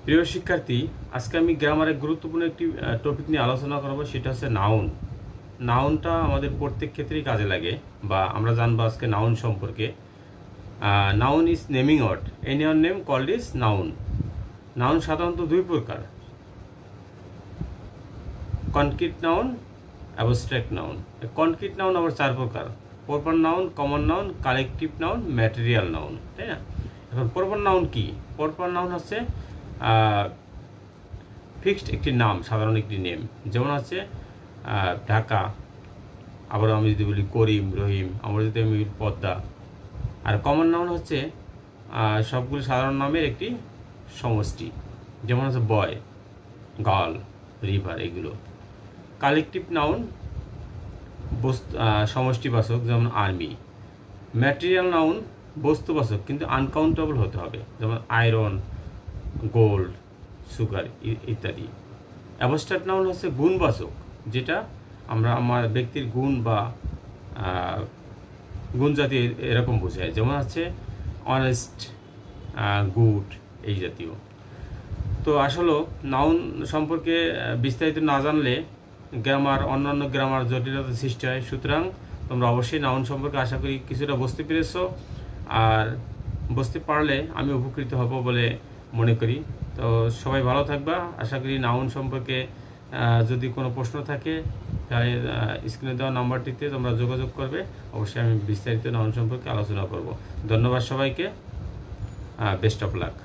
প্রিয় শিক্ষার্থী, আজকে আমি গ্রামারের গুরুত্বপূর্ণ একটি টপিক নিয়ে আলোচনা করব, সেটা হচ্ছে নাউন। নাউনটা আমাদের প্রত্যেক ক্ষেত্রেই কাজে লাগে, বা আমরা জানবো আজকে নাউন সম্পর্কে। Noun is naming word, any one name called is noun. Noun সাধারণত দুই প্রকার, concrete noun, abstract noun. Concrete noun আবার চার প্রকার: proper noun, common noun, collective noun, material noun, তাই না? এখন প্রপার নাউন কি? প্রপার নাউন হচ্ছে ফিক্সড একটি নাম, সাধারণ একটি নেম, যেমন হচ্ছে ঢাকা, আবার আমি যদি বলি করিম, রহিম, আমরা যদি আমি পদ্মা। আর কমন নাউন হচ্ছে সবগুলো সাধারণ নামের একটি সমষ্টি, যেমন হচ্ছে বয়, গার্ল, রিভার, এগুলো। কালেকটিভ নাউন সমষ্টিবাচক, যেমন আর্মি। ম্যাটেরিয়াল নাউন বস্তুবাচক, কিন্তু আনকাউন্টেবল হতে হবে, যেমন আয়রন, গোল্ড, সুগার ইত্যাদি। অ্যাবস্ট্রাক্ট নাউন হচ্ছে গুণবাচক, যেটা আমরা আমার ব্যক্তির গুণ বা গুণ জাতীয় এরকম বোঝায়, যেমন হচ্ছে অনেস্ট, গুড, এই জাতীয়। তো আসলে নাউন সম্পর্কে বিস্তারিত না জানলে অন্যান্য গ্রামার জটিলতা সৃষ্টি হয়। সুতরাং তোমরা অবশ্যই নাউন সম্পর্কে আশা করি কিছুটা বুঝতে পেরেছো, আর বুঝতে পারলে আমি উপকৃত হব বলে মনে করি। তো সবাই ভালো থাকবা। আশা করি নাউন সম্পর্কে যদি কোনো প্রশ্ন থাকে তাহলে স্ক্রিনে দেওয়া নাম্বারটিতে তোমরা যোগাযোগ করবে। অবশ্যই আমি বিস্তারিত নাউন সম্পর্কে আলোচনা করব। ধন্যবাদ সবাইকে, বেস্ট অফ লাক।